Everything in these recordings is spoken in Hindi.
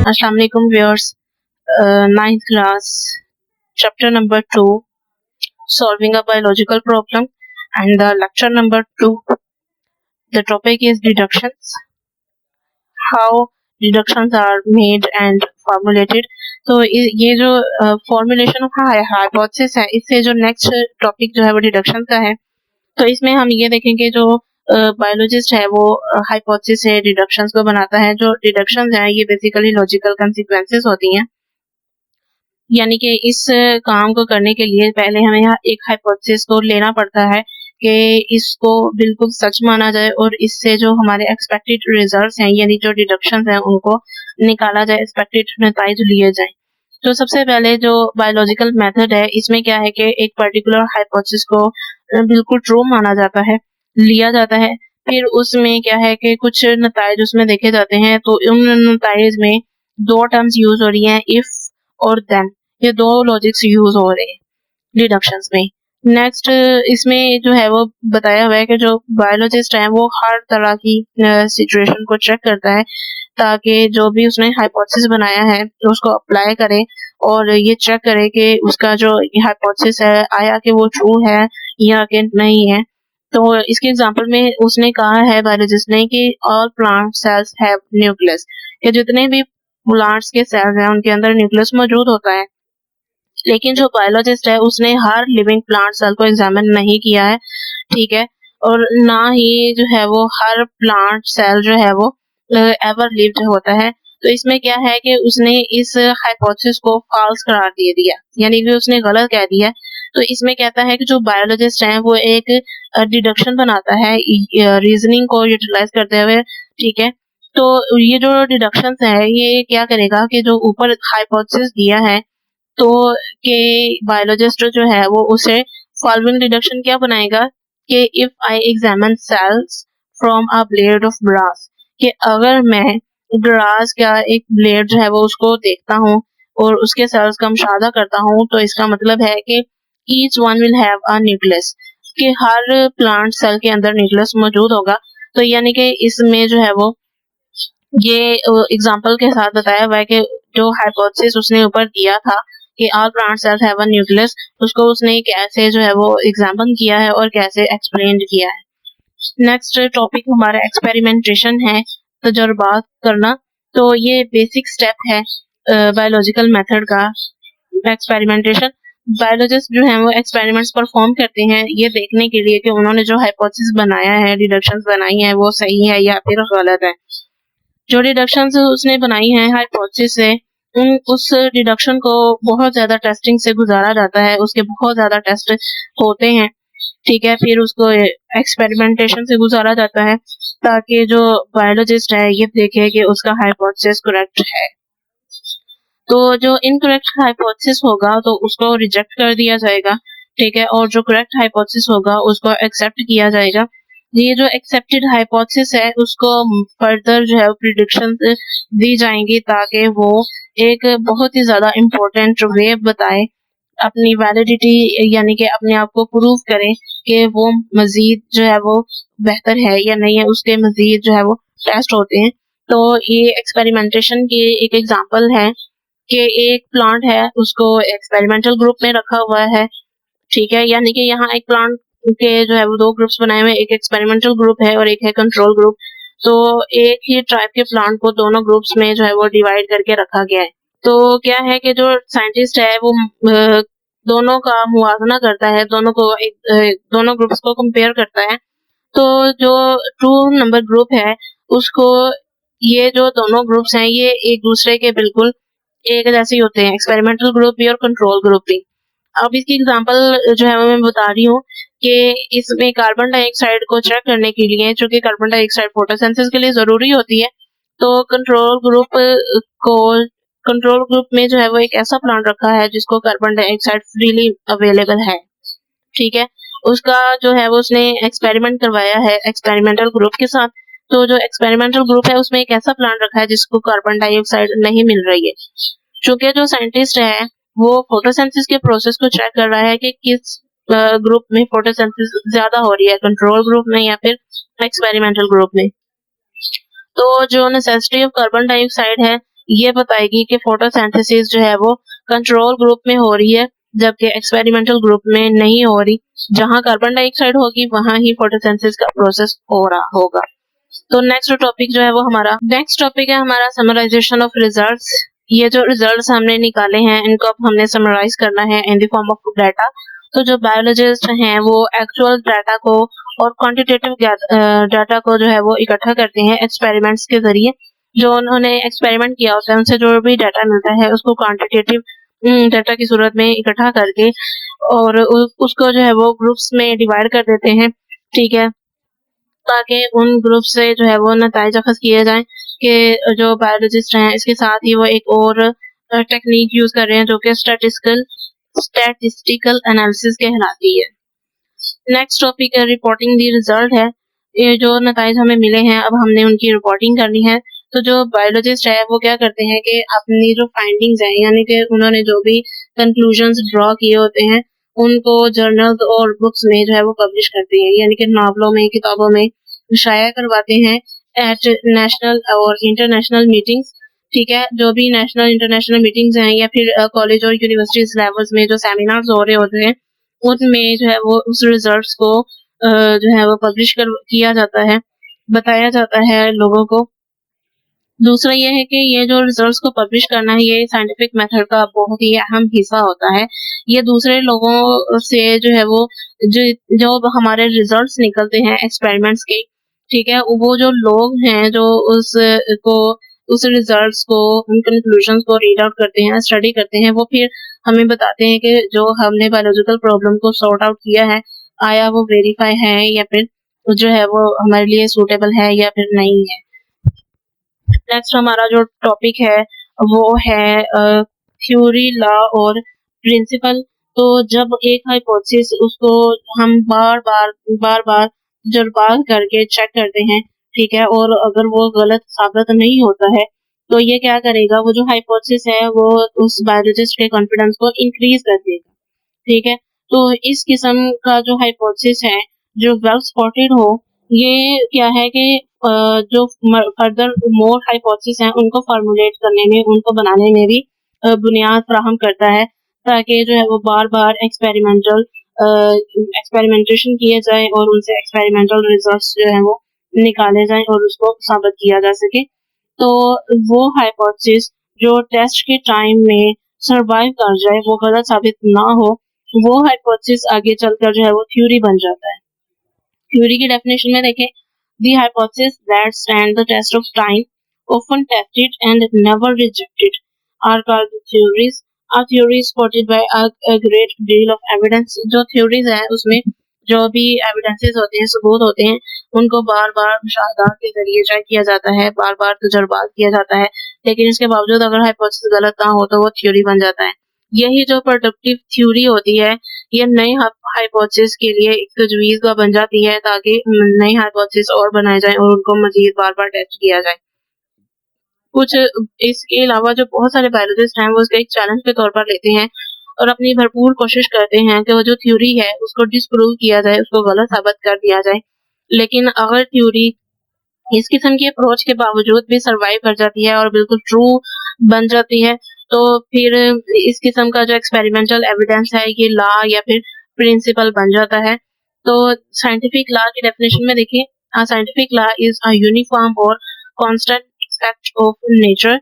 Assalamu alaikum viewers. Ninth class, chapter number 2, solving a biological problem, and the lecture number 2. The topic is deductions. How deductions are made and formulated. तो ये जो फॉर्मुलेशन ऑफ हाइपोथेसिस है, इससे जो नेक्स्ट टॉपिक जो है वो डिडक्शन का है। तो इसमें हम ये देखेंगे जो बायोलॉजिस्ट है वो हाइपोथेसिस से डिडक्शंस को बनाता है। जो डिडक्शंस हैं ये बेसिकली लॉजिकल कंसिक्वेंसेस होती हैं, यानी कि इस काम को करने के लिए पहले हमें यहाँ एक हाइपोथेसिस को लेना पड़ता है कि इसको बिल्कुल सच माना जाए और इससे जो हमारे एक्सपेक्टेड रिजल्ट्स हैं यानी जो डिडक्शंस हैं उनको निकाला जाए, एक्सपेक्टेड नतीजे लिए जाएं। तो सबसे पहले जो बायोलॉजिकल मेथड है इसमें क्या है कि एक पर्टिकुलर हाइपोथेसिस को बिल्कुल ट्रू माना जाता है, लिया जाता है। फिर उसमें क्या है कि कुछ नतीजे उसमें देखे जाते हैं। तो उन नतीजे में दो टर्म्स यूज हो रही हैं, इफ और देन। ये दो लॉजिक्स यूज हो रहे हैं डिडक्शंस में। नेक्स्ट इसमें जो है वो बताया हुआ है कि जो बायोलॉजिस्ट है वो हर तरह की सिचुएशन को चेक करता है ताकि जो भी उसने हाइपोथेसिस बनाया है उसको अप्लाई करे और ये चेक करे कि उसका जो हाइपोथेसिस है आया कि वो ट्रू है या कि नहीं है। तो इसके एग्जांपल में उसने कहा है बायोलॉजिस्ट ने कि all plant cells have nucleus, कि जितने भी प्लांट्स के सेल्स हैं उनके अंदर न्यूक्लियस मौजूद होता है। लेकिन जो बायोलॉजिस्ट है उसने हर लिविंग प्लांट सेल को एग्जामिन नहीं किया है, ठीक है, और ना ही जो है वो हर प्लांट सेल जो है वो एवर लिव्ड होता है। तो इसमें क्या है कि उसने इस हाइपोथेसिस को फॉल्स करार दे दिया, यानी कि उसने गलत कह दिया। तो इसमें कहता है कि जो बायोलॉजिस्ट है वो एक डिडक्शन बनाता है रीजनिंग को यूटिलाइज करते हुए, ठीक है। तो ये जो डिडक्शंस है ये क्या करेगा कि जो ऊपर हाइपोथेसिस दिया है तो के बायोलॉजिस्ट जो है वो उसे फॉलोइंग डिडक्शन क्या बनाएगा कि if I examine cells from a blade of grass, कि अगर मैं ग्रास का एक ब्लेड जो है वो उसको देखता हूँ और उसके सेल्स का मुशाहदा करता हूँ तो इसका मतलब है कि each one will have a nucleus, कि हर प्लांट सेल के अंदर न्यूक्लियस मौजूद होगा। तो यानी कि इसमें जो है वो ये एग्जांपल के साथ बताया हुआ है कि जो हाइपोथेसिस उसने ऊपर दिया था कि all plant cells have a nucleus, उसको उसने कैसे जो है वो एग्जामिन किया है और कैसे एक्सप्लेन किया है। नेक्स्ट टॉपिक हमारा एक्सपेरिमेंटेशन है, तजुर्बात करना। तो ये बेसिक स्टेप है बायोलॉजिकल मेथड का, एक्सपेरिमेंटेशन। बायोलॉजिस्ट जो है वो एक्सपेरिमेंट्स परफॉर्म करते हैं ये देखने के लिए कि उन्होंने जो हाइपोथेसिस बनाया है, डिडक्शंस बनाई है, वो सही है या फिर गलत है। जो डिडक्शंस उसने बनाई हैं हाइपोथेसिस से, उस डिडक्शन को बहुत ज्यादा टेस्टिंग से गुजारा जाता है, उसके बहुत ज्यादा टेस्ट होते हैं, ठीक है। फिर उसको एक्सपेरिमेंटेशन से गुजारा जाता है ताकि जो बायोलॉजिस्ट है ये देखे कि उसका हाइपोथेसिस करेक्ट है। तो जो इनकरेक्ट हाइपोथेसिस होगा तो उसको रिजेक्ट कर दिया जाएगा, ठीक है, और जो करेक्ट हाइपोथेसिस होगा उसको एक्सेप्ट किया जाएगा। ये जो एक्सेप्टेड हाइपोथेसिस है उसको फर्दर जो है प्रिडिक्शन दी जाएंगी ताकि वो एक बहुत ही ज्यादा इम्पोर्टेंट वे बताए अपनी वैलिडिटी, यानी कि अपने आप को प्रूव करें कि वो मजीद जो है वो बेहतर है या नहीं है, उसके मजीद जो है वो टेस्ट होते हैं। तो ये एक्सपेरिमेंटेशन की एक एग्जांपल है कि एक प्लांट है उसको एक्सपेरिमेंटल ग्रुप में रखा हुआ है, ठीक है, यानी कि यहाँ एक प्लांट के जो है वो दो ग्रुप्स बनाए हुए हैं, एक एक्सपेरिमेंटल ग्रुप है और एक है कंट्रोल ग्रुप। तो एक ही ट्राइब के प्लांट को दोनों ग्रुप्स में जो है वो डिवाइड करके रखा गया है। तो क्या है कि जो साइंटिस्ट है वो दोनों का मुआवजा करता है, दोनों ग्रुप्स को कंपेयर करता है। तो जो 2 नंबर ग्रुप है उसको, ये जो दोनों ग्रुप्स हैं ये एक दूसरे के बिल्कुल एक जैसे ही होते हैं, एक्सपेरिमेंटल ग्रुप भी और कंट्रोल ग्रुप भी। अब इसकी एग्जांपल जो है वो मैं बता रही हूँ कि इसमें कार्बन डाइऑक्साइड को चेक करने के लिए, चूंकि कार्बन डाइऑक्साइड फोटोसिंथेसिस के लिए जरूरी होती है, तो को कंट्रोल ग्रुप में जो है वो एक ऐसा प्लांट रखा है जिसको कार्बन डाइऑक्साइड फ्रीली अवेलेबल है, ठीक है। उसका जो है वो उसने एक्सपेरिमेंट करवाया है एक्सपेरिमेंटल ग्रुप के साथ। तो जो एक्सपेरिमेंटल ग्रुप है उसमें एक ऐसा प्लांट रखा है जिसको कार्बन डाइऑक्साइड नहीं मिल रही है। चूंकि जो साइंटिस्ट है वो फोटोसिंथेसिस के प्रोसेस को चेक कर रहा है कि किस ग्रुप में फोटोसिंथेसिस ज्यादा हो रही है, कंट्रोल ग्रुप में या फिर एक्सपेरिमेंटल ग्रुप में। तो जो नेसेसिटी ऑफ कार्बन डाइऑक्साइड है ये बताएगी कि फोटोसिंथेसिस जो है वो कंट्रोल ग्रुप में हो रही है जबकि एक्सपेरिमेंटल ग्रुप में नहीं हो रही। जहाँ कार्बन डाइऑक्साइड होगी वहाँ ही फोटोसिंथेसिस का प्रोसेस हो रहा होगा। तो नेक्स्ट टॉपिक जो है वो हमारा समराइजेशन ऑफ रिजल्ट्स। ये जो रिजल्ट्स हमने निकाले हैं इनको अब हमने समराइज करना है in the form of data. तो जो बायोलॉजिस्ट हैं वो एक्चुअल डाटा को और क्वांटिटेटिव डाटा को जो है वो इकट्ठा करते हैं एक्सपेरिमेंट्स के जरिए। जो उन्होंने एक्सपेरिमेंट किया होता है उनसे जो भी डाटा मिलता है उसको क्वांटिटेटिव डाटा की सूरत में इकट्ठा करके और उसको जो है वो ग्रुप्स में डिवाइड कर देते हैं, ठीक है, ताकि उन ग्रुप से जो है वो नताइज अखज़ किए जाएं कि जो बायोलॉजिस्ट हैं इसके साथ ही वो एक और टेक्निक यूज कर रहे हैं जो कि स्टैटिस्टिकल एनालिसिस कहलाती है। नेक्स्ट टॉपिक है रिपोर्टिंग दी रिजल्ट है। ये जो नताइज हमें मिले हैं अब हमने उनकी रिपोर्टिंग करनी है। तो जो बायोलॉजिस्ट है वो क्या करते हैं कि अपनी जो फाइंडिंग्स हैं यानी कि उन्होंने जो भी कंक्लूजन्स ड्रॉ किए होते हैं उनको जर्नल्स और बुक्स में जो है वो पब्लिश करते हैं, यानी कि नावलों में, किताबों में शाया करवाते हैं एट नेशनल और इंटरनेशनल मीटिंग्स। ठीक है, जो भी नेशनल इंटरनेशनल मीटिंग्स हैं या फिर कॉलेज और यूनिवर्सिटीज लेवल्स में जो सेमिनार्स हो रहे होते हैं उनमें जो है वो उस रिजल्ट्स को जो है वो पब्लिश कर किया जाता है, बताया जाता है लोगों को। दूसरा ये है कि ये जो रिजल्ट्स को पब्लिश करना है ये साइंटिफिक मेथड का बहुत ही अहम हिस्सा होता है। ये दूसरे लोगों से जो है वो जो जो हमारे रिजल्ट्स निकलते हैं एक्सपेरिमेंट्स के, ठीक है, वो जो लोग हैं जो को उस रिजल्ट्स को, उन कंक्लूजन्स को रीड आउट करते हैं, स्टडी करते हैं, वो फिर हमें बताते हैं कि जो हमने बायोलॉजिकल प्रॉब्लम को सॉर्ट आउट किया है आया वो वेरीफाई है या फिर जो है वो हमारे लिए सूटेबल है या फिर नहीं है। नेक्स्ट हमारा जो टॉपिक है वो है थ्योरी, लॉ और प्रिंसिपल। तो जब एक हाइपोथेसिस उसको हम बार बार जुर्बान करके चेक करते हैं, ठीक है, और अगर वो गलत साबित नहीं होता है तो ये क्या करेगा, वो जो हाइपोथेसिस है वो उस बायोलॉजिस्ट के कॉन्फिडेंस को इंक्रीज कर देगा, ठीक है। तो इस किस्म का जो हाइपोथेसिस है जो वेल सपोर्टेड हो, ये क्या है कि जो फर्दर मोर हाइपोथेसिस हैं उनको फॉर्मुलेट करने में, उनको बनाने में भी बुनियाद फ्राहम करता है ताकि जो है वो बार-बार एक्सपेरिमेंटेशन किए जाएँ और उनसे एक्सपेरिमेंटल रिजल्ट्स जो हैं वो निकाले जाएँ और उसको साबित किया जा सके। तो वो हाइपोथेसिस जो टेस्ट के टाइम में सर्वाइव कर जाए, वो गलत साबित ना हो, वो हाइपोथेसिस आगे चलकर जो है वो थ्योरी बन जाता है। थ्योरी की डेफिनेशन में देखें, the hypothesis that stand the test of time, often tested and never rejected, are called theories. A theory is supported by a great deal of evidence. जो theories है उसमें जो भी evidences होते हैं, सबूत होते हैं, उनको बार-बार मुशाहदात के जरिए ट्राई किया जाता है, बार-बार तजर्बात किया जाता है, लेकिन इसके बावजूद अगर हाइपोथेसिस गलत ना हो तो वो थ्योरी बन जाता है। यही जो प्रोडक्टिव थ्योरी होती है ये नए हाइपोथेसिस के लिए एक तजवीज़ बन जाती है ताकि नए हाइपोथेसिस और बनाए जाएँ और उनको मज़ीद बार-बार टेस्ट किया जाए। कुछ इसके अलावा जो बहुत सारे बायोलॉजिस्ट हैं वो इसको एक चैलेंज के तौर पर लेते हैं और अपनी भरपूर कोशिश करते हैं कि वो जो थ्योरी है उसको डिस्प्रूव किया जाए, उसको गलत साबित कर दिया जाए। लेकिन अगर थ्योरी इस किस्म की अप्रोच के बावजूद भी सर्वाइव कर जाती है और बिल्कुल ट्रू बन जाती है, तो फिर इस किस्म का जो एक्सपेरिमेंटल एविडेंस है ये लॉ या फिर प्रिंसिपल बन जाता है। तो साइंटिफिक लॉ की डेफिनेशन में देखिए, a scientific law is a uniform और constant fact of nature.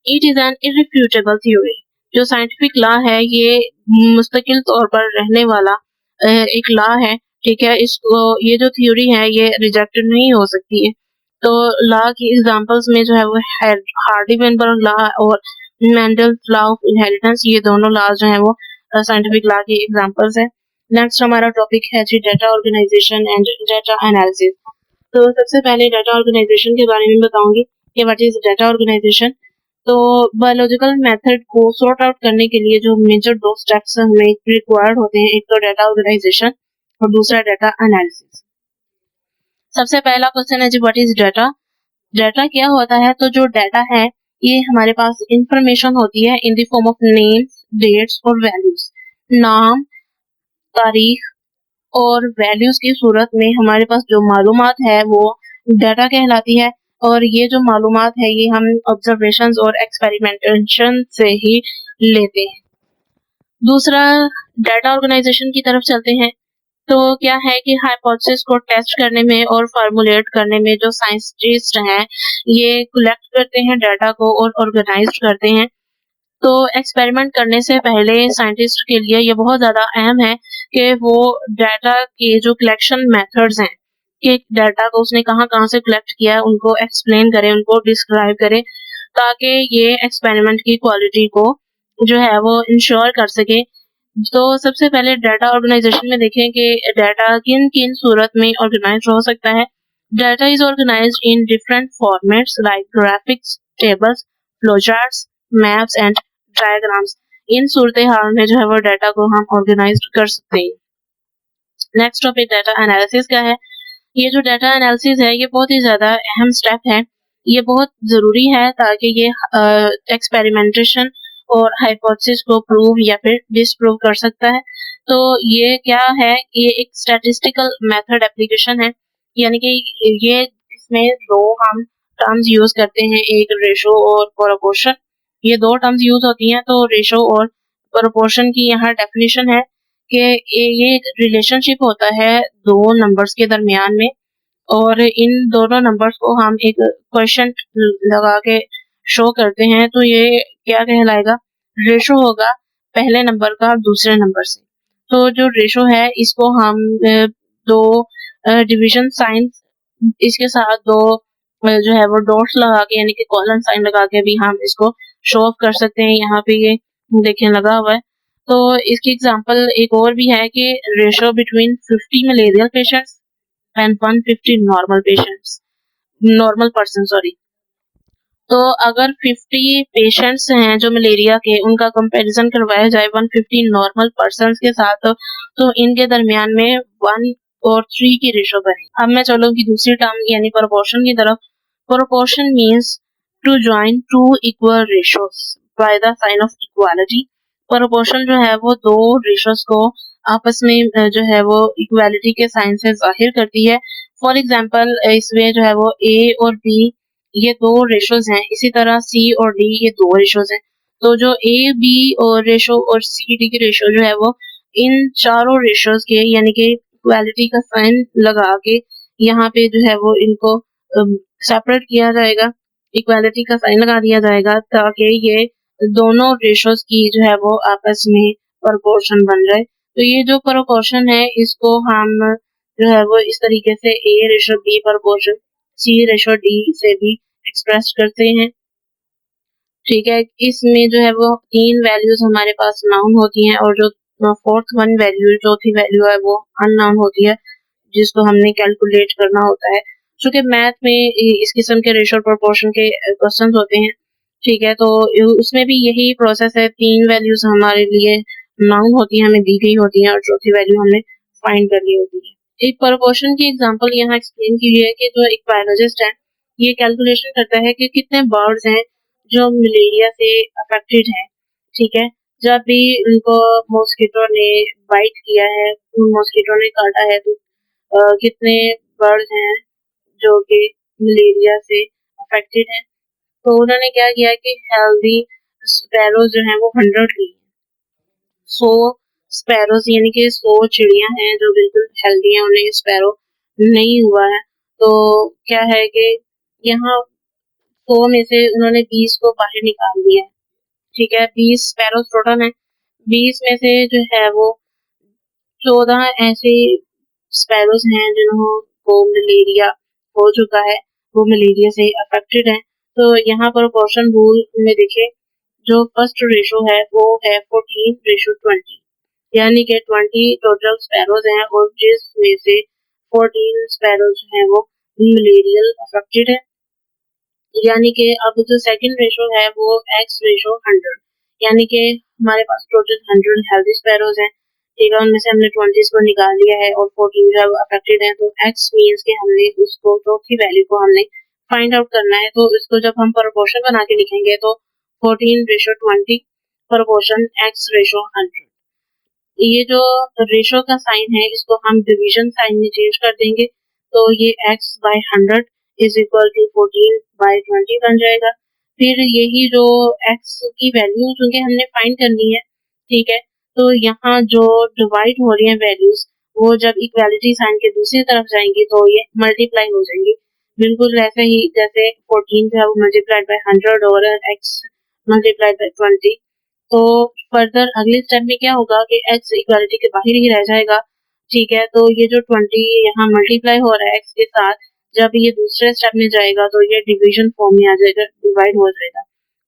It is an irrefutable theory. जो साइंटिफिक लॉ है ये मुस्तकिल तौर पर रहने वाला एक लॉ है, ठीक है। इसको ये जो थ्योरी है ये रिजेक्टेड नहीं हो सकती है। तो लॉ की एग्जांपल्स में जो है वो हार्डी-वेनबर्ग लॉ और मेंडल लॉ ऑफ इनहेरिटेंस, ये दोनों लॉ जो हैं वो साइंटिफिक लॉ की एग्जांपल्स हैं। नेक्स्ट हमारा टॉपिक है जी data organisation and data analysis. तो सबसे पहले डाटा ऑर्गेनाइजेशन के बारे में बताऊंगी कि व्हाट इज डाटा ऑर्गेनाइजेशन। तो बायोलॉजिकल मेथड को सॉर्ट आउट करने के लिए जो मेजर दो स्टेप्स हमें रिक्वायर्ड होते हैं, एक तो डाटा ऑर्गेनाइजेशन और दूसरा डाटा एनालिसिस। सबसे पहला क्वेश्चन है जी व्हाट इज डाटा। डाटा क्या होता है? तो जो डाटा है ये हमारे पास इंफॉर्मेशन होती है in the form of names, dates और वैल्यूज। नाम, तारीख और वैल्यूज की सूरत में हमारे पास जो मालूमात है वो डाटा कहलाती है। और ये जो मालूमात है ये हम ऑब्जर्वेशंस और एक्सपेरिमेंटेशन से ही लेते हैं। दूसरा, डाटा ऑर्गेनाइजेशन की तरफ चलते हैं। तो क्या है कि हाइपोथेसिस को टेस्ट करने में और फार्मूलेट करने में जो साइंटिस्ट हैं ये कलेक्ट करते हैं डाटा को और ऑर्गेनाइज करते हैं। तो एक्सपेरिमेंट करने से पहले साइंटिस्ट के लिए ये बहुत ज़्यादा अहम है कि वो डाटा के जो कलेक्शन मेथड्स हैं कि डाटा को उसने कहाँ-कहाँ से कलेक्ट किया है उनको एक्सप्लेन करे, उनको डिस्क्राइब करे, ताकि ये एक्सपेरिमेंट की क्वालिटी को जो है वो इंश्योर कर सके। तो सबसे पहले डाटा ऑर्गेनाइजेशन में देखें कि डाटा किन-किन सूरत में ऑर्गेनाइज़ हो सकता है। Data is organised in different formats like graphics, tables, flowcharts, maps and diagrams. इन सूरत-ए-हाल में जो है वो डाटा को हम ऑर्गेनाइज़ कर सकते हैं। नेक्स्ट टॉपिक डाटा एनालिसिस का है। ये जो डाटा एनालिसिस है ये बहुत ही ज़्यादा अहम स्टेप है। ये बहुत ज़रूरी है ताकि ये एक्सपेरिमेंटेशन और हाइपोथेसिस को प्रूव या फिर डिसप्रूव कर सकता है। तो ये क्या है, ये एक स्टैटिस्टिकल मेथड एप्लीकेशन है, यानी कि ये इसमें 2 हम टर्म्स यूज़ करते हैं, एक रेशो और प्रोपोर्शन। ये 2 टर्म्स यूज़ होती हैं, तो रेशो और प्रोपोर्शन की यहाँ डेफिनिशन है कि ये एक रिलेशनशिप होता है 2 नंबर्स के दरमियान में, और इन दोनों नंबर्स को हम एक क्वेश्चन लगा के शो करते हैं, तो ये क्या कहलाएगा, रेशो होगा पहले नंबर का दूसरे नंबर से। तो जो रेशो है इसको हम दो डिवीजन साइन इसके साथ दो जो है वो डॉट्स लगा के यानी कि कॉलन साइन लगा के भी हम इसको शो ऑफ कर सकते हैं। यहाँ पे ये देखें लगा हुआ है। तो इसकी एग्जांपल एक और भी है कि ratio between 50 malarial patients and 150 normal person sorry. तो अगर 50 पेशेंट्स हैं जो मलेरिया के, उनका कंपैरिजन करवाया जाए 150 नॉर्मल पर्सन्स के साथ, तो इनके दरमियान में 1 और 3 की रेशो बने। अब मैं चलूंगी दूसरी टर्म यानी प्रोपोर्शन की तरफ। Proportion means to join two equal ratios by the sign of equality. Proportion जो है वो 2 रेशोस को आपस में जो है वो इक्वालिटी के साइन से जाहिर करती है। फॉर एग्जांपल इसमें जो है वो ए और बी ये 2 रेशोज़ हैं, इसी तरह सी और डी ये 2 रेशोज़ हैं। तो जो ए, बी और रेशो और सी, डी की रेशो जो है वो इन चारों रेशोज़ के यानी कि इक्वालिटी का साइन लगा के यहाँ पे जो है वो इनको सेपरेट किया जाएगा, इक्वालिटी का साइन लगा दिया जाएगा ताकि ये दोनों रेशोज़ की जो है वो आपस में प्रोपोर्शन बन जाए। तो ये जो प्रोपोर्शन है इसको हम जो है वो इस तरीके से ए रेशो बी प्रोपोर्शन सी रेशो डी से भी एक्सप्रेस करते हैं। ठीक है, इसमें जो है वो 3 वैल्यूज़ हमारे पास नाउन होती हैं और जो फोर्थ वन वैल्यू चौथी वैल्यू है वो अननाउन होती है, जिसको हमने कैलकुलेट करना होता है। चूँकि मैथ में इस किस्म के रेशो प्रोपोर्शन के क्वेश्चंस होते हैं, ठीक है, तो उसमें भी यही प्रोसेस है, 3 वैल्यूज़ हमारे लिए नाउन होती हैं, हमें दी गई होती हैं और चौथी वैल्यू हमने फाइंड करनी होती है। एक प्रोपोर्शन की एग्जांपल यहाँ एक्सप्लेन की हुई है कि जो एक बायोलॉजिस्ट है, ये कैलकुलेशन करता है कि कितने बर्ड्स हैं जो मलेरिया से अफेक्टेड हैं, ठीक है। जब भी उनको मॉस्किटो ने बाइट किया है, मॉस्किटो ने काटा है, तो कितने बर्ड्स हैं जो कि मलेरिया से अफेक्टेड हैं। तो उन्होंने क्या किया कि हेल्दी स्पैरोज जो हैं वो 100 ली, 100 स्पैरोज यानी कि 100 चिड़िया हैं जो बिल्कुल हेल्दी हैं, उन्हें स्पैरो नहीं हुआ है। तो क्या है कि यहाँ 100 में से उन्होंने 20 को बाहर निकाल दिया है, ठीक है, 20 स्पैरोज टोटल हैं। 20 में से जो है वो 14 ऐसे स्पैरोज हैं जिनको मलेरिया हो चुका है, वो मलेरिया से अफेक्टेड हैं। तो यहाँ पर प्रोपोर्शन रूल में देखें, जो फर्स्ट रेशो है वो है 14:20, यानी कि 20 टोटल स्पैरोज हैं और जिसमें से 14 स्पैरोज जो हैं वो मलेरियल अफेक्टेड है। यानी कि अब जो सेकंड रेशो है वो x/100, यानी कि हमारे पास टोटल 100 हेल्दी स्पैरोज हैं, ठीक है, उनमें से हमने 20 को निकाल लिया है और 14 जो अफेक्टेड हैं। तो x मीन्स के हमने उसको चौथी वैल्यू को हमने फाइंड आउट करना है। तो इसको जब हम प्रोपोर्शन बना के लिखेंगे तो 14:20 प्रोपोर्शन x/100। ये जो रेशो का साइन है इसको हम डिवीजन साइन में चेंज कर देंगे, तो ये x/100 इज इक्वल टू 14/20 बन जाएगा। फिर यही जो x की वैल्यूज होंगे हमने फाइंड करनी है, ठीक है। तो यहाँ जो डिवाइड हो रही है वैल्यूज, वो जब इक्वालिटी साइन के दूसरी तरफ जाएंगी तो ये मल्टीप्लाई हो जाएंगी, बिल्कुल वैसे ही जैसे 14 जो है वो मल्टीप्लाइड बाय 100 और x मल्टीप्लाइड बाय 20। तो फर्दर अगले स्टेप में क्या होगा कि x इक्वालिटी के बाहर ही रह जाएगा, ठीक है। तो ये जो 20 यहाँ मल्टीप्लाई हो रहा है x के साथ, जब ये दूसरे स्टेप में जाएगा तो ये डिवीजन फॉर्म में आ जाएगा, डिवाइड हो जाएगा।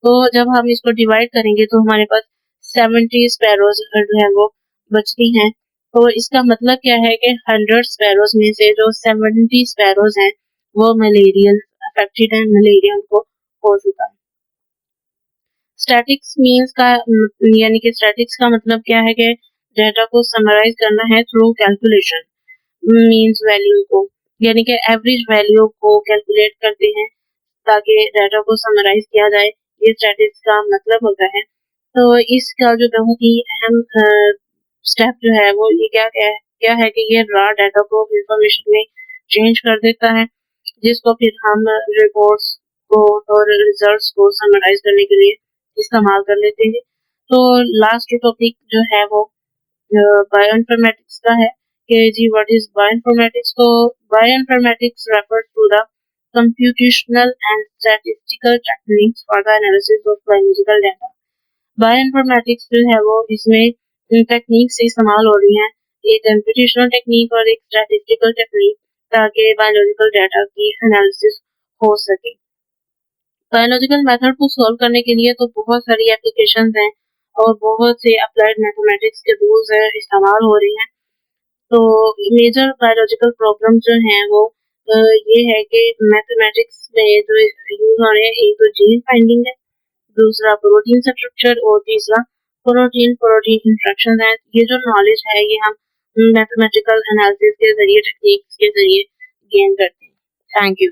तो जब हम इसको डिवाइड करेंगे तो हमारे पास 70 स्पैरोज जो है वो बचती हैं। तो इसका मतलब क्या है कि 100 स्पैरोज में से जो 70 स्पैरोज हैं वो मलेरियल अफेक्टेड है, मलेरिया उनको हो चुका है। स्टैटिक्स मीन्स का यानी कि स्टैटिक्स का मतलब क्या है कि डेटा को समराइज करना है थ्रू कैलकुलेशन, मीन्स वैल्यू को, यानी कि एवरेज वैल्यू को कैलकुलेट करते हैं ताकि डाटा को समराइज किया जाए, ये स्टैटिक्स का मतलब होता है। तो इसका जो बहुत ही अहम स्टेप जो है वो ये क्या है कि ये रॉ डाटा को इंफॉर्मेशन में चेंज कर देता है, जिसको फिर हम रिपोर्ट्स को और रिजल्ट्स को समराइज करने के लिए इस्तेमाल कर लेते हैं। तो लास्ट टॉपिक जो है वो बायोइन्फॉर्मेटिक्स का है कि जी व्हाट इज बायोइन्फॉर्मेटिक्स। तो bioinformatics refers to the computational and statistical techniques for the analysis of biological data। Bioinformatics जो है वो इसमें टेक्निक से इस्तेमाल हो रही है, एक कंप्यूटेशनल टेक्निक और एक स्टैटिस्टिकल टेक्निक, ताकि बायोलॉजिकल डाटा की एनालिसिस हो सके। बायोलॉजिकल मेथड को सॉल्व करने के लिए तो बहुत सारी एप्लीकेशंस हैं और बहुत से अप्लाइड मैथमेटिक्स के रूल्स इस्तेमाल हो रहे हैं। तो मेजर बायोलॉजिकल प्रॉब्लम जो हैं वो ये है कि मैथमेटिक्स में जो यूज हो रहे हैं, एक तो जीन फाइंडिंग है, दूसरा प्रोटीन स्ट्रक्चर और तीसरा प्रोटीन प्रोटीन इंटरेक्शन है। ये जो नॉलेज है ये हम मैथमेटिकल एनालिसिस के जरिए, टेक्निक्स के जरिए गेन करते हैं। Thank you.